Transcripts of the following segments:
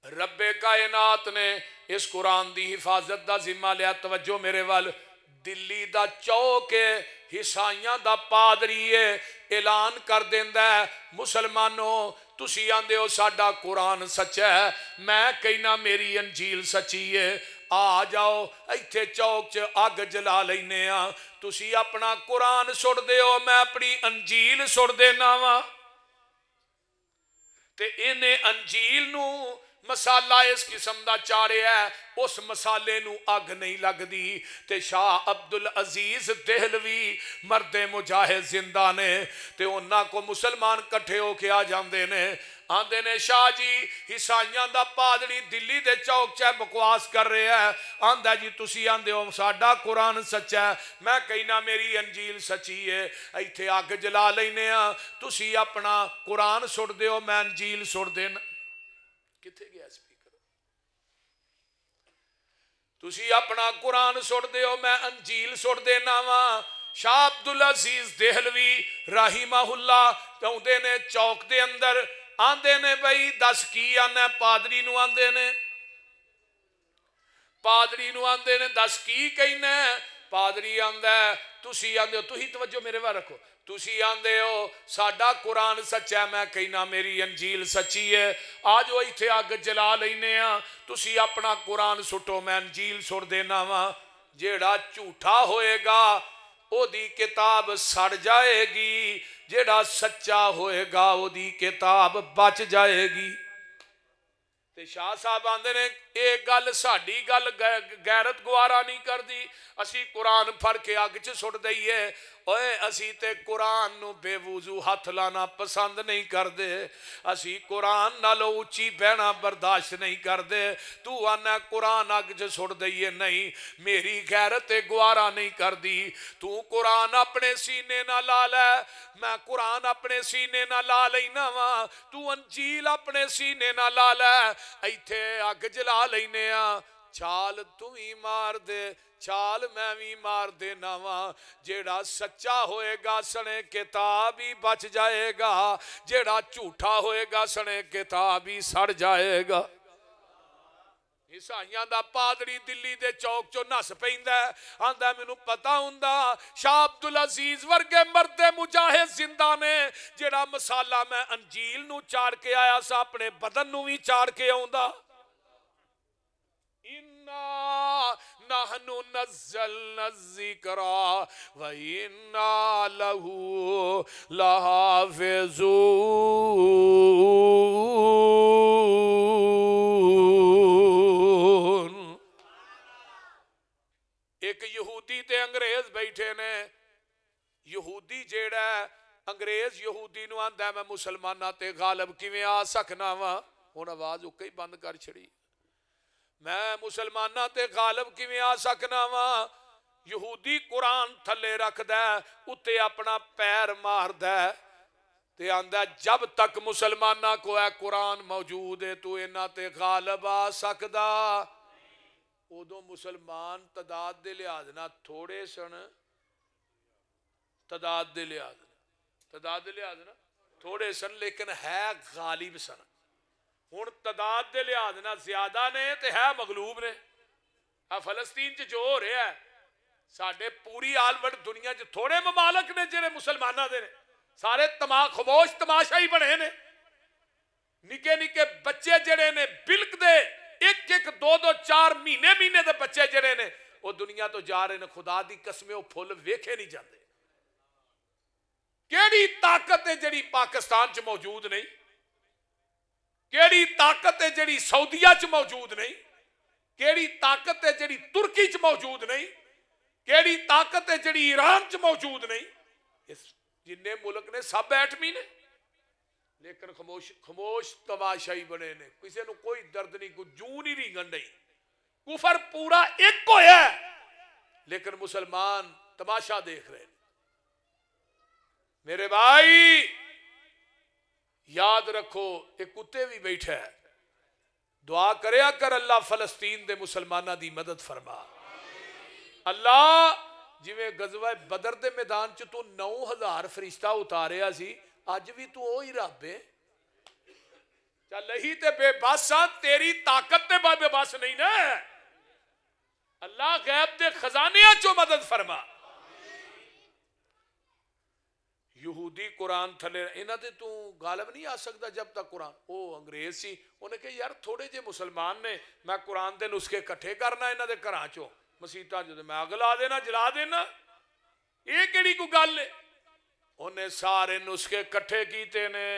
رب کائنات نے اس قرآن دی حفاظت دا ذمہ لیا. توجہ میرے وال. دلی دا چوک عیسائیاں دا پادری اعلان کر دیندا ہے مسلمانوں تسی آندے ہو ساڈا قرآن سچا ہے, میں کہنا میری انجیل سچی ہے, آ جاؤ ایتھے چوک چ اگ جلا لینے ہاں. تسی اپنا قرآن سٹ دے ہو, میں اپنی انجیل سٹ دینا وا. تے انہیں انجیل نو مسالہ اس قسم دا چارے ہے, اس مسالے نو اگ نہیں لگ دی. تے شاہ عبدالعزیز دہلوی مرد مجاہد زندہ نے تے انہاں کو مسلمان کٹھے ہو کے آ جاندے نے, آندے نے شاہ جی عیسائیاں دا پادری دلی دے چوک چے بکواس کر رہے ہیں, آندہ جی تسی آندے ہو ساڈا قرآن سچا ہے, میں کہنا میری انجیل سچی ہے, ایتھے اگ جلا لینے ہاں, تسی اپنا قرآن سٹ دیو میں انجیل سٹ دینا. کتھے گیا سپیکر؟ تسی اپنا قرآن سٹ دیو میں انجیل سٹ دینا وا. شاہ عبدالعزیز دہلوی رحمہ اللہ کہندے نے چوک دے اندر, آندے نے بھئی دس کی آنے پادری نو, آندے نے پادری نو, آندے نے دس کی کہنے. پادری آندہ ہے تسی آندے ہو, تسی توجہ میرے وہاں رکھو, تسی آندے ہو ساڈا قرآن سچا ہے, میں کہنا میری انجیل سچی ہے, آج وہ ایتھے اگ جلا لینے ہاں, تسی اپنا قرآن سٹو میں انجیل سٹ دینا وا. جیڑا جھوٹا ہوئے گا او دی کتاب سڑ جائے گی, جیڑا سچا ہوئے گا او دی کتاب بچ جائے گی. تے شاہ صاحب آندے نے ایک گل ساڈی گل غیرت گوارا نہیں کر دی, اسی قرآن پھڑ کے اگ چ سٹ دئیے. اوے اسی تے قرآن نو بے وضو ہاتھ لانا پسند نہیں کر دے, اسی قرآن نالو اچھی بہنا برداشت نہیں کر دے. تو آنا قرآن اگ چ سٹ دئیے, نہیں میری غیرت گوارا نہیں کر دی. تو قرآن اپنے سینے نہ لا لے, میں قرآن اپنے سینے نہ لا لینا وا, تو انجیل اپنے سینے نہ لا لے, ایتھے اگ جلا لینے ہاں. چھال تو ہی مار دے چھال میں بھی مار دینا وا, جیڑا سچا ہوئے گا سنے کتاب ہی بچ جائے گا, جیڑا جھوٹا ہوئے گا سنے کتاب ہی سڑ جائے گا. عیسائیاں دا پادری دلی دے چوک چو نس پیندا ہے, آندا مینوں پتہ ہوندا شاہ عبدالعزیز ورگے مرد مجاہد زندہ نے جیڑا مسالہ میں انجیل نو چاڑ کے آیا سا اپنے بدن نو بھی چاڑ کے آوندا. اِنَّا نَحْنُ نَزَّلْنَا الذِّكْرَ وَإِنَّا لَهُ لَحَافِظُونَ. ایک یہودی تے انگریز بیٹھے نے, یہودی جیڑا ہے انگریز یہودی نو آندا ہے میں مسلماناں تے غالب کیویں آ سکنا وا. ہن آواز اکے ہی بند کر چھڑی, میں مسلماناں تے غالب کیویں آ سکنا وا. یہودی قرآن تھلے رکھ دے اتے اپنا پیر مار دے تے آندا جب تک مسلماناں کو ہے قرآن موجود ہے تو انہاں تے غالب آ سکدا. ادو مسلمان تعداد دے لحاظ نہ تھوڑے سن, تعداد دے لحاظ نہ تھوڑے سن, لیکن ہے غالب سن. ہن تعداد دے لحاظ نہ زیادہ نے تے ہے مغلوب نے. فلسطین چ جو ہو رہا ہے ساڈے پوری آل ورلڈ دنیا چ تھوڑے ممالک نے جڑے مسلماناں دے نے, سارے خاموش تماشا ہی بنے نے. نکے نکے بچے جڑے نے بلک دے ایک ایک دو دو چار مہینے دے بچے جڑے نے وہ دنیا تو جا رہے نے. خدا دی قسمیں وہ پھل ویکھے نہیں جاندے. کیڑی طاقت ہے جڑی پاکستان چ موجود نہیں, کیڑی طاقت ہے جڑی سعودیہ چ موجود نہیں, کیڑی طاقت ہے جڑی ترکی چ موجود نہیں, کیڑی طاقت ہے جڑی ایران چ موجود نہیں. اس جننے ملک نے سب ایٹمی نے, لیکن خاموش تماشائی بنے نے. کسی نو کوئی درد نہیں, کوئی جو نہیں ریگن نہیں. کفر پورا ایک ہویا ہے لیکن مسلمان تماشا دیکھ رہے ہیں. میرے بھائی یاد رکھو ایک کتے بھی بیٹھا ہے, دعا کریا کر اللہ فلسطین دے مسلمانہ دی مدد فرما. اللہ جویں غزوہ بدر دے میدان چ تو 9000 فرشتہ اتاریا سی, اج بھی تو وہی رب ہے. چل ہی تے بے بس ہاں، تیری طاقت تے بے بس نہیں نا. اللہ غیب دے خزانیاں چو مدد فرما. یہودی قرآن تھلے انہاں تے تو غالب نہیں آ سکتا جب تک قرآن. او انگریز سی, انہیں کہ یار تھوڑے جے مسلمان نے, میں قرآن دے نسخے کٹھے کرنا انہاں دے گھراں چوں مسیتاں جو میں اگ لا دینا, جلا دینا, یہ کیڑی کو گل ہے. انہیں سارے نسخے کٹھے کیتے نے,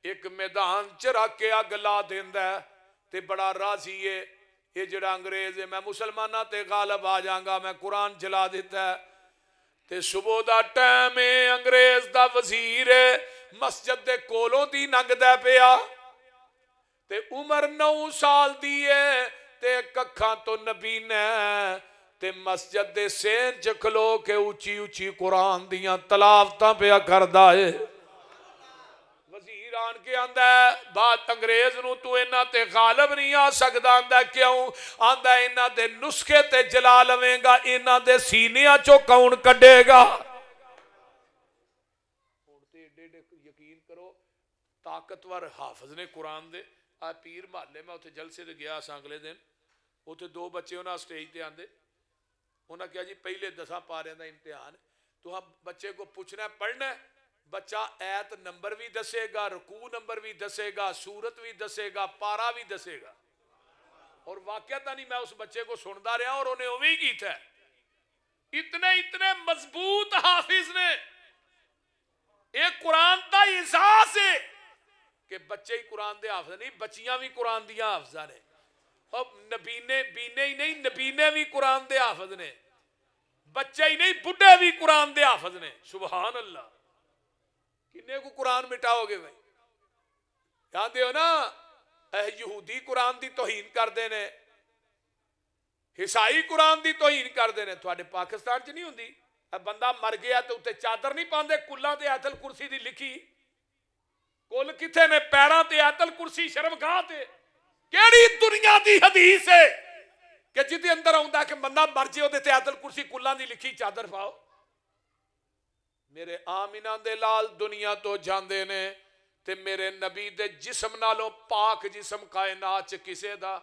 ایک میدان چ رکھ کے اگ لا دیندا ہے تے بڑا راضی ہے یہ جڑا انگریز ہے, میں مسلماناں تے غالب آ جاؤں گا, میں قرآن جلا دیتا ہے. تے صبح دا ٹائم ہے, انگریز دا وزیر ہے مسجد دے کولوں دی لنگدا پیا تے عمر 9 سال دی ہے تے ککھاں تو نبینا تے مسجد دے سین چ کھلو کے اونچی اونچی قرآن دیاں تلاوتاں پیا کردا ہے. وزیر آن کے آندا ہے بات انگریز نو تو انہاں تے غالب نہیں آ سکدا. آندا کیوں؟ آندا انہاں دے نسخے تے جلا لویں گا, انہاں دے سینیاں چوں کون کڈے گا. ہن تے ایڈے یقین کرو طاقتور حافظ نے قرآن دے. آ پیر محلے میں اوتھے جلسے تے گیا سا اگلے دن, اوتھے 2 بچے انہاں سٹیج تے آندے, انہاں کہا جی پہلے 10 پاریاں دا امتحان, تو ہم بچے کو پوچھنا ہے پڑھنا ہے, بچہ ایت نمبر بھی دسے گا, رکوع نمبر بھی دسے گا, سورت بھی دسے گا, پارا بھی دسے گا. اور واقعتا نہیں میں اس بچے کو سندا رہا اور انہیں اوہی کیتا ہے. اتنے مضبوط حافظ نے. ایک قرآن دا احساس ہے کہ بچے ہی قرآن دے حافظ نہیں, بچیاں بھی قرآن دیا حافظہ نے, اور نبینے بینے ہی نہیں, نبینے بھی قرآن دے حافظ نے, بچے ہی نہیں بڈھے بھی قرآن دے حافظ نے. سبحان اللہ. کنے کو قرآن مٹاؤ گے بھائی؟ جانتے ہو نا یہودی قرآن دی توہین کر دینے, عیسائی قرآن دی توہین کر دینے. تھوڑے پاکستان چ نہیں ہوندی, بندہ مر گیا تو اتنے چادر نہیں پاندے, کلاں تے آیت الکرسی دی لکھی, کل کتھے نے پیراں تے آیت الکرسی شرمگاہ تے. کیڑی دنیا دی حدیث ہے کہ جدے اندر آوندا کہ بندہ مر جے اودے تے آیت الکرسی کلاں دی لکھی چادر پاؤ. میرے آمینہ دے لال دنیا تو جاندے نے تے میرے نبی دے جسم نالوں پاک جسم کائنات چ کسے دا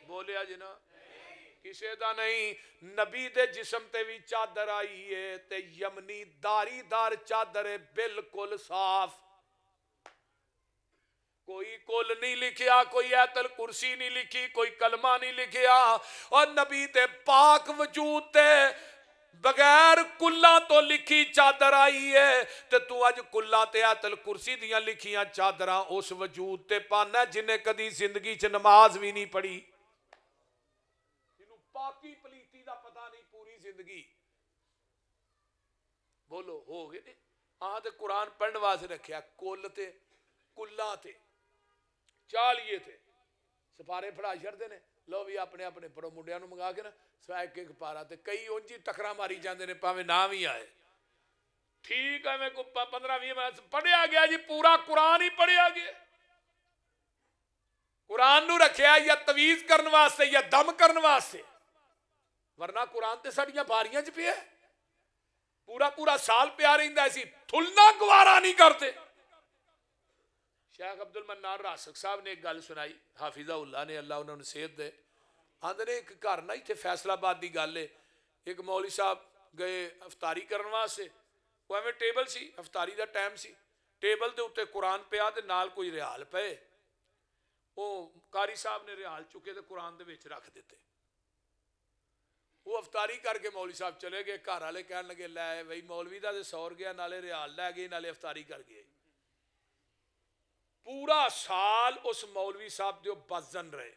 بولیا جنا کسے دا نہیں. نبی دے جسم تے بھی چادر آئی ہے تے یمنی داری دار چادر ہے, بالکل صاف, کوئی کل نہیں لکھیا, کوئی آیت الکرسی نہیں لکھی, کوئی کلمہ نہیں لکھیا, اور نبی دے پاک وجود تے بغیر کلاں تو لکھی چادر آئی ہے. تے تو اج کلاں تے آیت الکرسی دیاں لکھیاں چادراں اس وجود تے پانا جنہیں کدی زندگی چ نماز بھی نہیں پڑھی, جنوں پاکی پلیتی دا پتہ نہیں پوری زندگی. بولو ہو گئے آہ تے قرآن پڑھن واسطے رکھیا, کل تے کلاں تے چالیے تے سپارے پڑھا چھڑدے نے. لو بھی اپنے اپنے پڑھو, منڈیاں نوں منگا کے نا ایک ایک پارا, تے کئی اونجی ٹکرا ماری جاندے نے پاویں نہ بھی آئے. ٹھیک ہے, میں کو 15-20 منٹ پڑھیا گیا جی, پورا قرآن ہی پڑھیا گیا. قرآن نو رکھیا یا تویز کرن واسطے یا دم کرن واسطے, ورنہ قرآن تے ساڈیاں باریاں چ پیا پورا پورا سال پیا رہندا سی, تھلنا گوارا نہیں کرتے. شیخ عبد المنان راسک صاحب نے ایک گل سنائی, حافظہ اللہ نے, اللہ انہوں نے صحت دے. آندے نے ایک گھر نا ایتھے فیصل آباد دی گل ہے, ایک مولوی صاحب گئے افطاری کرن واسطے, وہ ایویں ٹیبل سی, افطاری دا ٹائم سی, ٹیبل دے اوتے قرآن پیا تے نال کوئی ریال پئے. وہ قاری صاحب نے ریال چکے تے قرآن دے وچ رکھ دیتے. وہ افطاری کر کے مولوی صاحب چلے گئے, گھر والے کہن لگے لے بھائی مولوی دا تے سور گیا, نالے ریال لے گئے, نالے افطاری کر گئے. پورا سال اس مولوی صاحب دیو بزن رہے,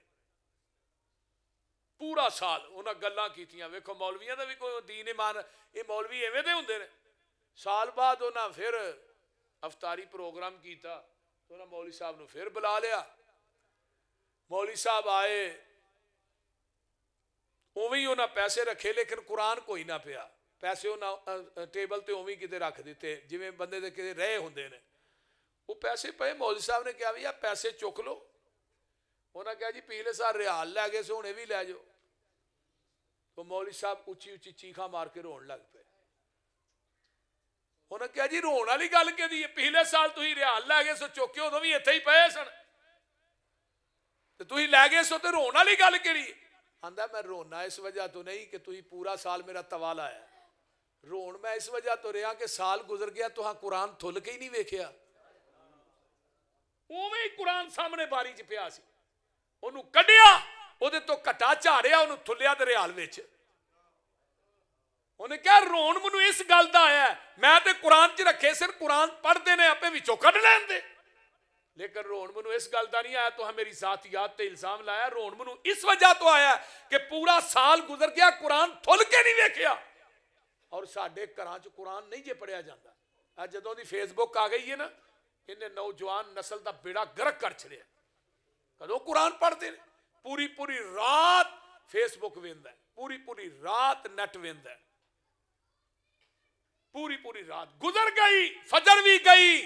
پورا سال انہاں گلاں کیتیاں. ویکھو مولویاں دا بھی کوئی دین ایمان, یہ مولوی ایویں دے ہوندے نے. سال بعد انہاں پھر افطاری پروگرام کیتا, تو انہاں مولوی صاحب نو پھر بلا لیا. مولوی صاحب آئے, اوویں انہاں پیسے رکھے لیکن قرآن کوئی نہ پیا. پیسے انہاں ٹیبل تے اوویں کتے رکھ دیتے جویں بندے دے کتے رہے ہوندے نے. وہ پیسے پے, مولوی صاحب نے کہا بھی آپ پیسے چک لو. انہاں کہا جی پچھلے سال ریال لے گئے سو, ہنے بھی لے جاؤ. تو مولوی صاحب اچھی اچھی چیخاں مار کے رون لگ پے. انہاں کہا جی رون والی گل کہ دی, پچھلے سال تسی ریال لے گئے سو چوکے ادوں بھی اتنے ہی پے سن, تو تھی لے گئے سو تو رونا لی گل کیڑی؟ آندا میں رونا اس وجہ تو نہیں کہ تھی پورا سال میرا توالا ہے، رون میں اس وجہ تو رہا کہ سال گزر گیا تو ہاں قرآن تھل کے ہی نہیں ویکھیا۔ اوویں ہی قرآن سامنے باری چ پیا سی، انہوں کڈیا، او دے تو کٹا چاڑیا، انہوں تھلیا دریال وچ۔ انہیں کہا رون منو اس گل دا آیا ہے، میں تے قرآن چ رکھے صرف قرآن پڑھ دینے اپنے وچوں کڈ لین دے، لیکن رون منو اس گل دا نہیں آیا تو ہم میری ذاتیات تے الزام لایا۔ رون منو اس وجہ تو آیا کہ پورا سال گزر گیا قرآن تھل کے نہیں ویکھیا، اور ساڈے گھراں چ قرآن نہیں جے پڑھیا جاندا۔ اج جدوں دی فیس بک آ گئی ہے نا، انہیں نوجوان نسل دا بیڑا گرک کر چھڑیا۔ کدوں قرآن پڑھتے ہیں؟ پوری پوری رات فیس بک ویندا ہے، پوری پوری رات نیٹ ویندا ہے، پوری پوری رات گزر گئی، فجر بھی گئی،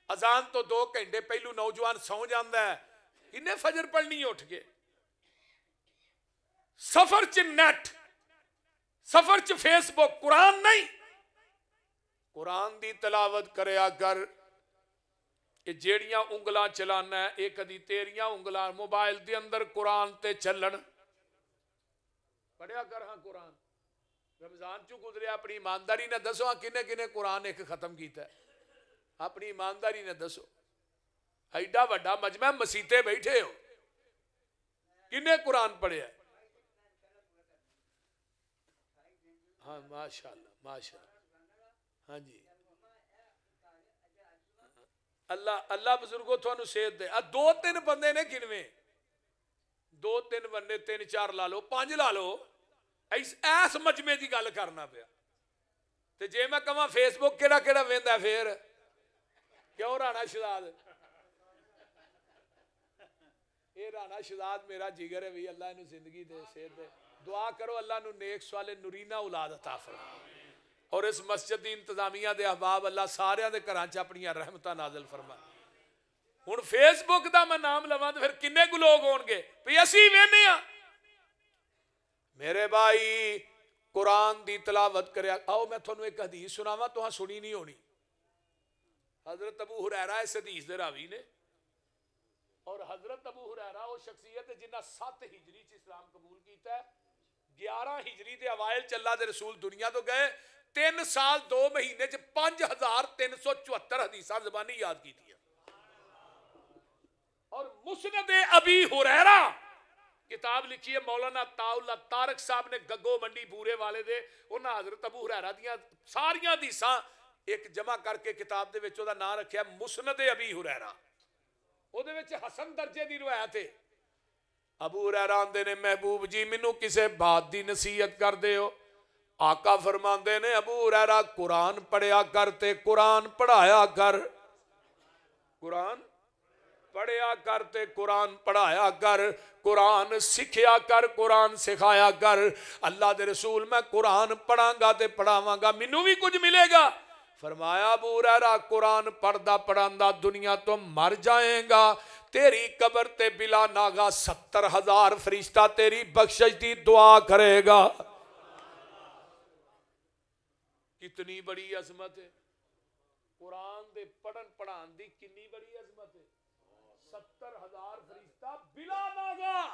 اذان تو 2 گھنٹے پہلو نوجوان سو جاندا ہے، انہیں فجر پڑھنی اٹھ کے۔ سفر چ نیٹ، سفر چ فیس بک، قرآن نہیں۔ قرآن دی تلاوت کریا کر، کہ جیڑیاں انگلاں چلانا ہے ایک کدی تیریاں انگلاں موبائل دے اندر قرآن تے چلن، پڑھیا کر ہاں قرآن۔ رمضان چو گزریا، اپنی ایمانداری نے دسو ہاں کنے کنے قرآن ایک ختم کیتا ہے، اپنی ایمانداری نے دسو۔ ایڈا وڈا مجمع مسیتے بیٹھے ہو، کنے قرآن پڑھیا ہے؟ ہاں ماشاءاللہ ماشاءاللہ، ہاں جی، اللہ بزرگوں تھانوں صحت دے۔ 2-3 بندے نے گنویں، 2-3 بندے، 3-4 لا لو، 5 لا لو، ایس مجمع دی گل کرنا پیا۔ تے جے میں کہاں فیس بک کیڑا کیڑا ویندا پھر کیوں رانا شہزاد؟ اے رانا شہزاد میرا جگر ہے بھی، اللہ انہوں زندگی دے، صحت دے، دعا کرو اللہ انہوں نیک صالح نورینہ اولاد عطا فرمائے، اور اس مسجد دی انتظامیہ دے احباب اللہ سارے دے گھراں چ اپنی رحمتاں نازل فرمائے۔ ہن فیس بک دا میں نام لواں تے پھر کنے کو لوگ ہون گے بھی اسی وینے ہاں؟ میرے بھائی قرآن دی تلاوت کریا۔ آؤ میں تھانوں ایک حدیث سناواں، تو ہاں سنی نہیں ہونی۔ حضرت ابو ہریرہ اس حدیث دے راوی نے، اور حضرت ابو ہریرہ وہ شخصیت ہے جنہ 7 ہجری چ اسلام قبول کیتا ہے، 11 ہجری دے اوائل چ اللہ دے رسول دنیا تو گئے، 3 سال 2 مہینے چ 5374 حدیثاں زبانی یاد کیتی ہیں۔ اور مسند ابی ہریرہ کتاب لکھی ہے مولانا طاء طارق صاحب نے گگو منڈی بورے والے دے، انہاں حضرت ابو ہریرہ دیاں ساریاں حدیثاں ایک جمع کر کے کتاب دے وچ دا نام رکھیا مسند ابی ہریرہ۔ او دے وچ حسن درجے دی روایت ہے۔ ابو ہریرہ آندے نے محبوب جی مینوں کسے بات دی نصیحت کر دے ہو۔ آقا فرماندے نے ابو ہریرہ قرآن پڑھیا کر تے قرآن پڑھایا کر، قرآن پڑھیا کر تے قرآن پڑھایا کر، قرآن سکھیا کر، قرآن سکھایا کر۔ اللہ دے رسول میں قرآن پڑھاں گا تے پڑھاواں گا مینوں بھی کچھ ملے گا۔ فرمایا ابو ہریرہ قرآن پڑھدا پڑھاندا دنیا تو مر جائیں گا، تیری قبر تے بلا ناغا 70,000 فرشتہ تیری بخشش دی دعا کرے گا۔ کتنی بڑی عظمت ہے قرآن دے پڑھن پڑھان دی، کنی بڑی عظمت ہے۔ 70,000 فرشتہ بلا ناغا۔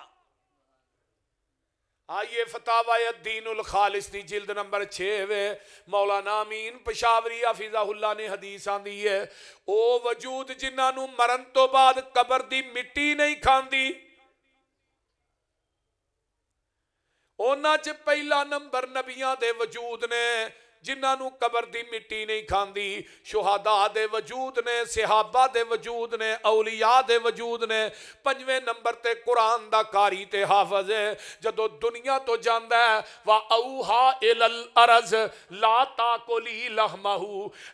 آئیے فتاوی الدین الخالص دی جلد نمبر 6 مولانا امین پشاوری حفظہ اللہ نے حدیث آندی ہے، او وجود جنہاں نو مرن تو بعد قبر دی مٹی نہیں کھاندی، اونا چ پہلا نمبر نبیاں دے وجود نے جنہاں نو قبر دی مٹی نہیں کھاندی، شہداء دے وجود نے، صحابہ دے وجود نے، اولیاء دے وجود نے، 5ویں نمبر تے قرآن دا قاری تے حافظ ہے۔ جدو دنیا تو جاندہ ہے وَأَوْحَا إِلَى الْأَرَضِ لَا تَأْكُلِي لَحْمَهُ،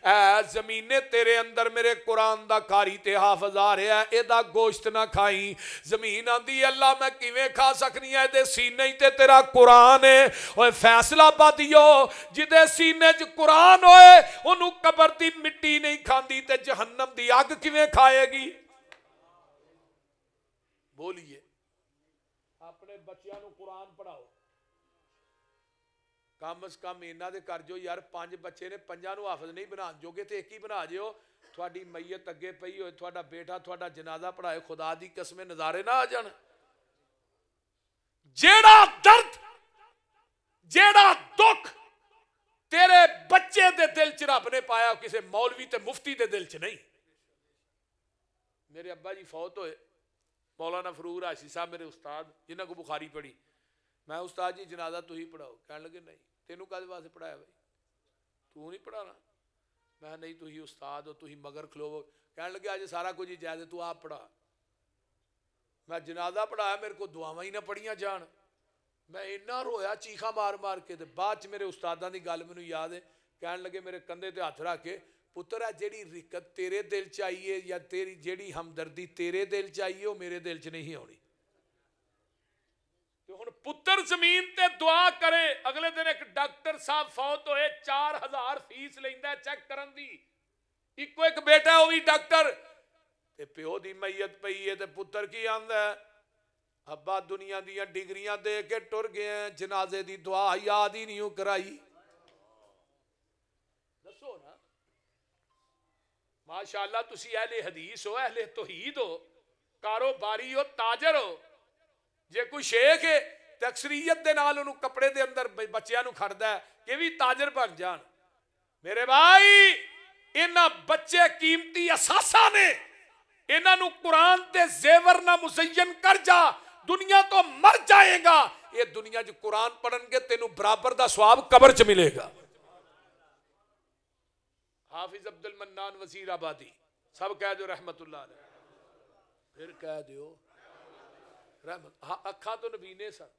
اے زمینے تیرے اندر میرے قرآن دا قاری تے حافظ آ رہا ہے، اے دا گوشت نہ کھائیں۔ زمین آندی اللہ میں کیویں کھا سکنی ہے، دے سینے تے تیرا قرآن ہے۔ اوہ فیصلہ بادیو جدے سینے جو قرآن ہوئے انہوں قبر دی مٹی نہیں کھاندی تے جہنم دی آگ کیویں کھائے گی؟ بولیے اپنے بچیاں نو قرآن پڑھاؤ، کم از کم انہاں دے کر جو یار 5 بچے نے 5 نو حافظ نہیں بنا جو گے تے ایک ہی بنا جیو، تھوڑی میت اگے پئی ہوئے تھوڑا بیٹا تھوڑا جنازہ پڑھائے خدا دی قسم نظارے نہ آ جان جیڑا درد جیڑا دکھ تیرے بچے دے دل چ رب نے پایا کسی مولوی تے مفتی دے دل چ نہیں. میرے ابا جی فوت ہوئے مولانا فرور عاشی صاحب میرے استاد جنہاں کو بخاری پڑھی. میں استاد جی جنازہ تو ہی پڑھاؤ. کہنے لگے نہیں تینوں کدے واسطے پڑھایا بھائی تو نہیں پڑھانا. میں نہیں تو ہی استاد ہو تو ہی مگر کھلو. کہنے لگے آج سارا کچھ ہی جائز تو آپ پڑھا. میں جنازہ پڑھایا میرے کو دعاواں ہی نہ پڑھیاں جان. میں اتنا رویا چیخا مار مار کے. بعد میرے استاداں دی گل مینوں یاد ہے. کہنے لگے میرے کندھے تے ہاتھ رکھ کے پتر ہے جیڑی رکت تیرے دل چاہیے یا تیری جیڑی ہمدردی تیرے دل چاہیے وہ میرے دل چ نہیں ہونی. تو ہن پتر زمین تے دعا کرے. اگلے دن ایک ڈاکٹر صاحب فوت ہوئے 4000 فیس لیندا ہے چیک کرن دی. ایک بیٹا ہے وہ بھی ڈاکٹر تے پیو دی میت پئی ہے تے پتر کی آندا ہے ابا دنیا دیاں ڈگریاں دے کے ٹر گئے ہیں جنازے دی دعا یاد ہی نہیں کرائی. دسو نا ماشاءاللہ تسی اہل حدیث ہو اہل توحید ہو کاروباری ہو تاجر ہو. جے کوئی شیخ ہے تے اکثریت دے نال انہوں کپڑے دے اندر بچیاں نو کھڑدا ہے کہ بھی تاجر بن جان. میرے بھائی انہاں بچے قیمتی اثاثہ نے انہاں نو قرآن تے زیور نہ مزین کر جا دنیا تو مر جائے گا. یہ دنیا جو قرآن پڑھن گے تینوں برابر دا ثواب قبر چ ملے گا. حافظ عبد المنان وزیر آبادی سب کہہ دو رحمت اللہ علیہ. پھر کہہ دیو رحمت. اکھاں تو نبینے سن.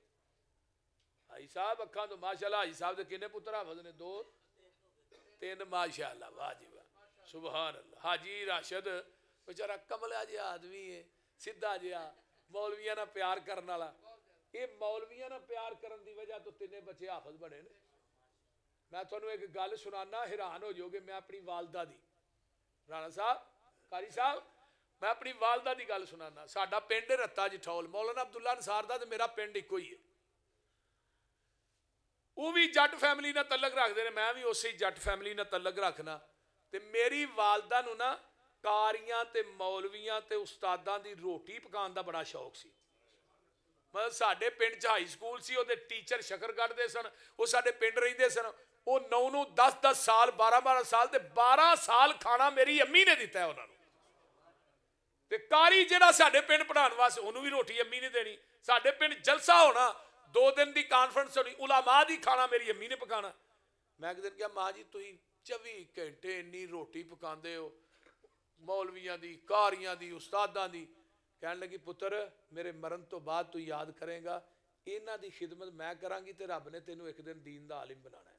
حاجی صاحب اکھاں تو ماشاءاللہ حاجی صاحب دے کنے پتر حافظ نے 2 3 ماشاءاللہ واہ جی واہ سبحان اللہ. حاجی راشد بیچارہ کملا جہا آدمی ہے سیدھا جہا مولویاں نہ پیار کرن والا. یہ مولویاں نہ پیار کرن دی وجہ تو 3 بچے حافظ بنے نے. میں تھانوں ایک گل سنانا حیران ہو جاؤ گے. میں اپنی والدہ دی رانا صاحب قاری صاحب میں اپنی والدہ دی گل سنانا. ساڈا پنڈ رتا جٹھول مولانا عبداللہ انصار دا تے میرا پنڈ ایک ہی ہے. وہ بھی جٹ فیملی نہ تعلق رکھتے ہیں میں بھی اسی جٹ فیملی نہ تعلق رکھنا. تے میری والدہ نو نا کاریاں تے مولویاں تے استاداں دی روٹی پکان دا بڑا شوق سی. مطلب ساڈے پنڈ چ ہائی سکول سی وہ ٹیچر شکر کٹتے سن. وہ ساڈے پنڈ رہندے سن. وہ 9 10 سال 12 سال تے 12 سال کھانا میری امی نے دیتا ہے انہوں نے. تے کاری جہاں ساڈے پنڈ پڑھان واسطے انہوں بھی روٹی امی نے دینی. ساڈے پنڈ جلسہ ہونا 2 دن دی کانفرنس ہونی علماء دی کھانا میری امی نے پکانا. میں ایک دن کہا ماں جی تھی 24 گھنٹے انی روٹی پکاندے ہو مولویاں دی کاریاں دی استاداں دی. کہنے لگی پتر میرے مرن تو بعد تو یاد کرے گا انہاں دی خدمت میں کراں گی تے رب نے تینوں ایک دن دین دا عالم بنانا ہے.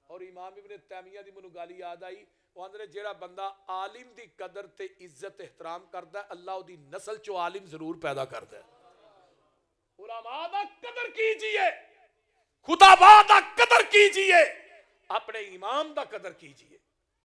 اور امام ابن تیمیہ دی منو گل یاد آئی. وہ اندر جیڑا بندہ عالم دی قدر تے عزت احترام کردا ہے اللہ دی نسل چو عالم ضرور پیدا کردا ہے. علماء دا قدر کیجئے خدا با دا قدر کیجئے اپنے امام دا قدر کیجئے.